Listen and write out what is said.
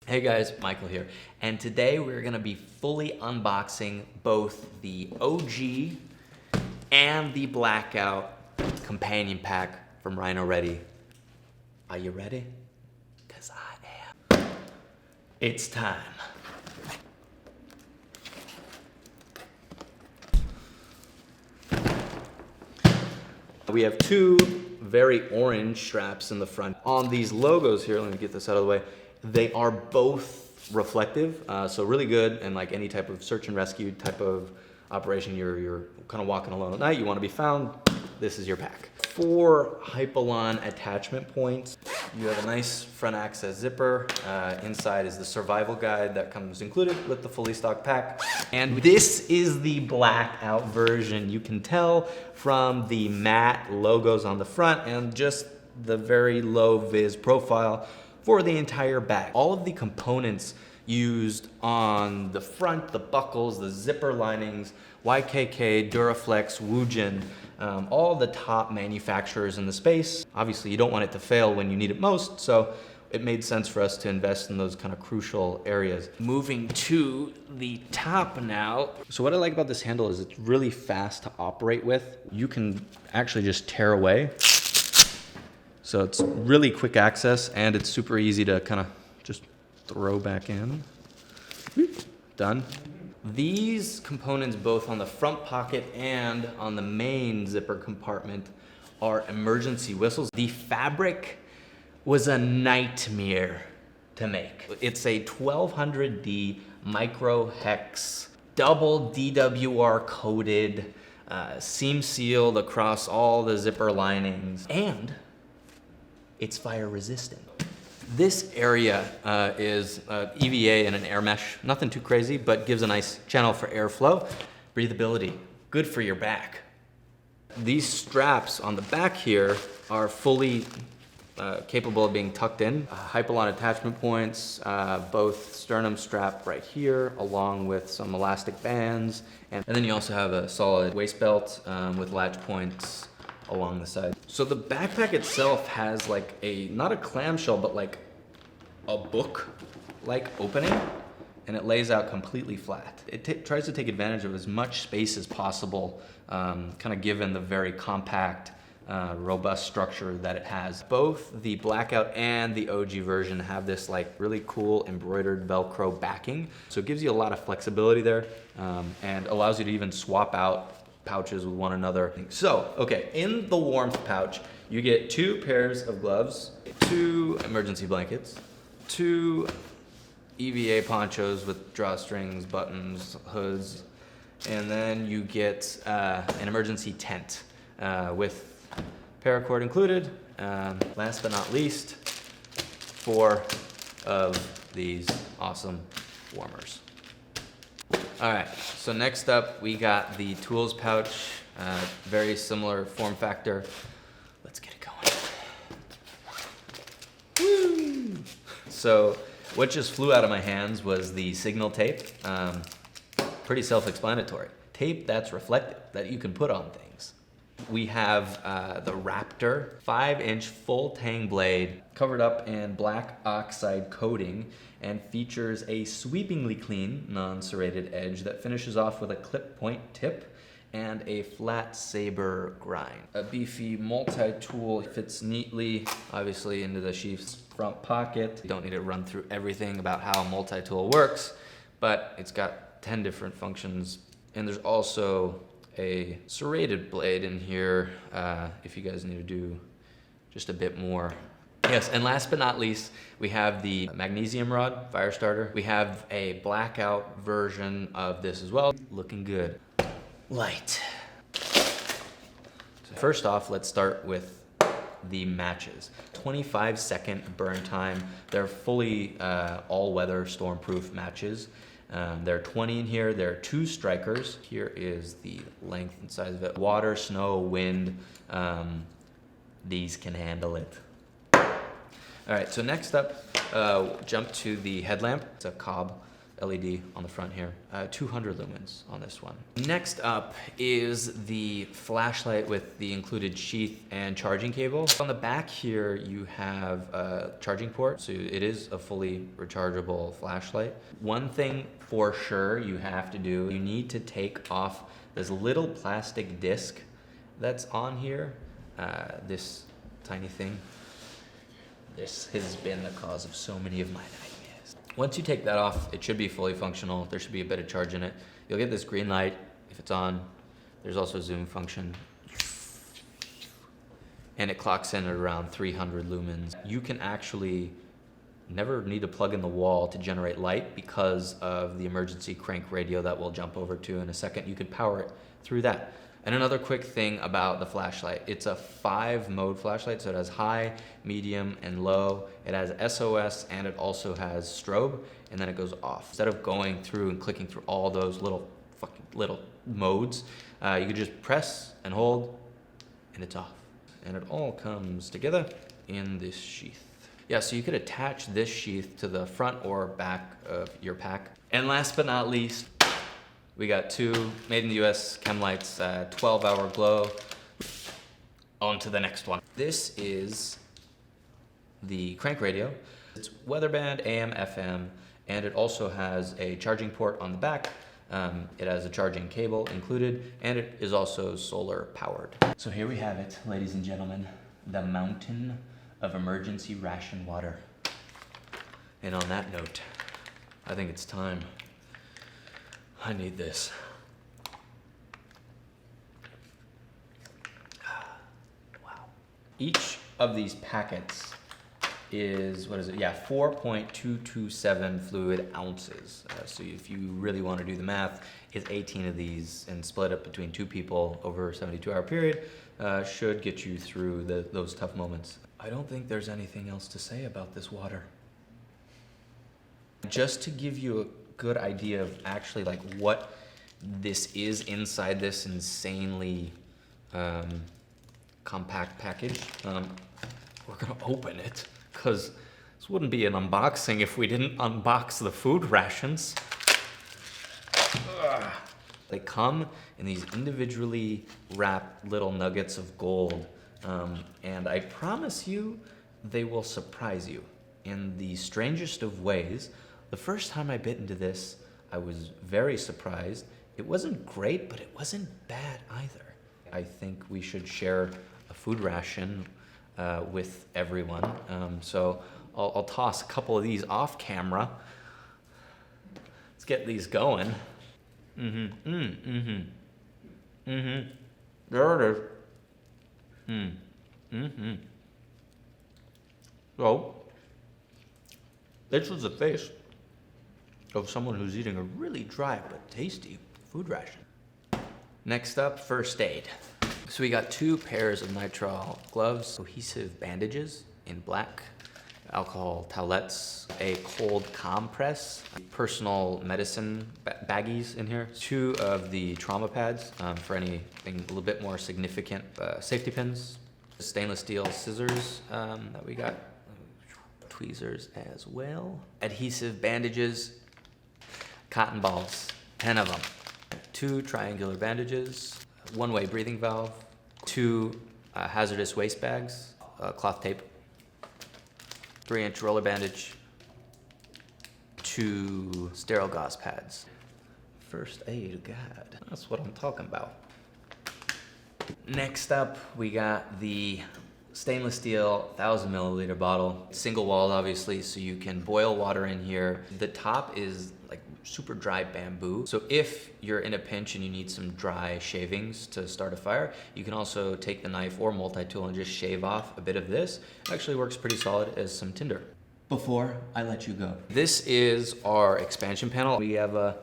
Hey guys, Michael here, and today we're gonna be fully unboxing both the OG and the Blackout companion pack from Rhino Ready. Are you ready? Cause I am. It's time. We have two very orange straps in the front. On these logos here, let me get this out of the way. They are both reflective, so really good in like any type of search and rescue type of operation. You're kind of walking alone at night, you want to be found, this is your pack. 4 Hypalon attachment points. You have a nice front access zipper. Inside is the survival guide that comes included with the fully stocked pack. And this is the Blackout version. You can tell from the matte logos on the front and just the very low vis profile for the entire bag. All of the components used on the front, the buckles, the zipper linings, YKK, Duraflex, Woojin, all the top manufacturers in the space. Obviously, you don't want it to fail when you need it most, so it made sense for us to invest in those kind of crucial areas. Moving to the top now. So what I like about this handle is it's really fast to operate with. You can actually just tear away. So it's really quick access and it's super easy to kind of just throw back in. Done. These components, both on the front pocket and on the main zipper compartment, are emergency whistles. The fabric was a nightmare to make. It's a 1200D micro hex, double DWR coated, seam sealed across all the zipper linings, and it's fire resistant. This area is EVA and an air mesh. Nothing too crazy, but gives a nice channel for airflow. Breathability, good for your back. These straps on the back here are fully capable of being tucked in. Hypalon attachment points, both sternum strap right here, along with some elastic bands. And then you also have a solid waist belt with latch points along the side. So the backpack itself has like not a clamshell, but like a book-like opening, and it lays out completely flat. It tries to take advantage of as much space as possible, kind of given the very compact, robust structure that it has. Both the Blackout and the OG version have this like really cool embroidered Velcro backing. So it gives you a lot of flexibility there, and allows you to even swap out pouches with one another. So, okay, in the warmth pouch, you get 2 pairs of gloves, 2 emergency blankets, 2 EVA ponchos with drawstrings, buttons, hoods, and then you get an emergency tent with paracord included. Last but not least, 4 of these awesome warmers. All right, so next up we got the tools pouch, very similar form factor. Let's get it going. Woo! So what just flew out of my hands was the signal tape. Pretty self-explanatory. Tape that's reflective, that you can put on things. We have the Raptor 5-inch full tang blade covered up in black oxide coating and features a sweepingly clean, non-serrated edge that finishes off with a clip point tip and a flat saber grind. A beefy multi-tool fits neatly, obviously, into the sheath's front pocket. You don't need to run through everything about how a multi-tool works, but it's got 10 different functions. And there's also a serrated blade in here if you guys need to do just a bit more. Yes, and last but not least, we have the Magnesium rod, fire starter. We have a Blackout version of this as well. Looking good. Light. So first off, let's start with the matches. 25-second burn time. They're fully all-weather storm-proof matches. There are 20 in here. There are 2 strikers. Here is the length and size of it. Water, snow, wind, these can handle it. All right, so next up, jump to the headlamp. It's a cob LED on the front here. 200 lumens on this one. Next up is the flashlight with the included sheath and charging cable. On the back here, you have a charging port, so it is a fully rechargeable flashlight. One thing for sure you have to do, you need to take off this little plastic disc that's on here, this tiny thing. This has been the cause of so many of my nightmares. Once you take that off, it should be fully functional. There should be a bit of charge in it. You'll get this green light if it's on. There's also a zoom function. And it clocks in at around 300 lumens. You can actually never need to plug in the wall to generate light because of the emergency crank radio that we'll jump over to in a second. You could power it through that. And another quick thing about the flashlight, it's a 5-mode flashlight, so it has high, medium, and low. It has SOS, and it also has strobe, and then it goes off. Instead of going through and clicking through all those little modes, you could just press and hold, and it's off. And it all comes together in this sheath. Yeah, so you could attach this sheath to the front or back of your pack. And last but not least, we got 2 made in the US Chem Lights 12-hour glow. On to the next one. This is the crank radio. It's weatherband, AM, FM, and it also has a charging port on the back. It has a charging cable included, and it is also solar powered. So here we have it, ladies and gentlemen, the mountain of emergency ration water. And on that note, I think it's time. I need this. Wow. Each of these packets is, 4.227 fluid ounces. So if you really want to do the math, it's 18 of these and split up between 2 people over a 72-hour period should get you through those tough moments. I don't think there's anything else to say about this water. Just to give you a good idea of actually like what this is inside this insanely compact package, we're gonna open it because this wouldn't be an unboxing if we didn't unbox the food rations. Ugh. They come in these individually wrapped little nuggets of gold, and I promise you they will surprise you in the strangest of ways. The first time I bit into this, I was very surprised. It wasn't great, but it wasn't bad either. I think we should share a food ration with everyone. So I'll toss a couple of these off camera. Let's get these going. There it is. So, this was the face of someone who's eating a really dry but tasty food ration. Next up, first aid. So we got 2 pairs of nitrile gloves, cohesive bandages in black, alcohol towelettes, a cold compress, personal medicine baggies in here, 2 of the trauma pads for anything a little bit more significant, safety pins, stainless steel scissors that we got, tweezers as well, adhesive bandages, cotton balls, 10 of them, 2 triangular bandages, 1-way breathing valve, 2 hazardous waste bags, cloth tape, 3-inch roller bandage, 2 sterile gauze pads. First aid, God, that's what I'm talking about. Next up, we got the stainless steel 1,000 milliliter bottle, single walled obviously, so you can boil water in here. The top is like super dry bamboo. So if you're in a pinch and you need some dry shavings to start a fire, you can also take the knife or multi-tool and just shave off a bit of this. It actually works pretty solid as some tinder. Before I let you go, this is our expansion panel. We have a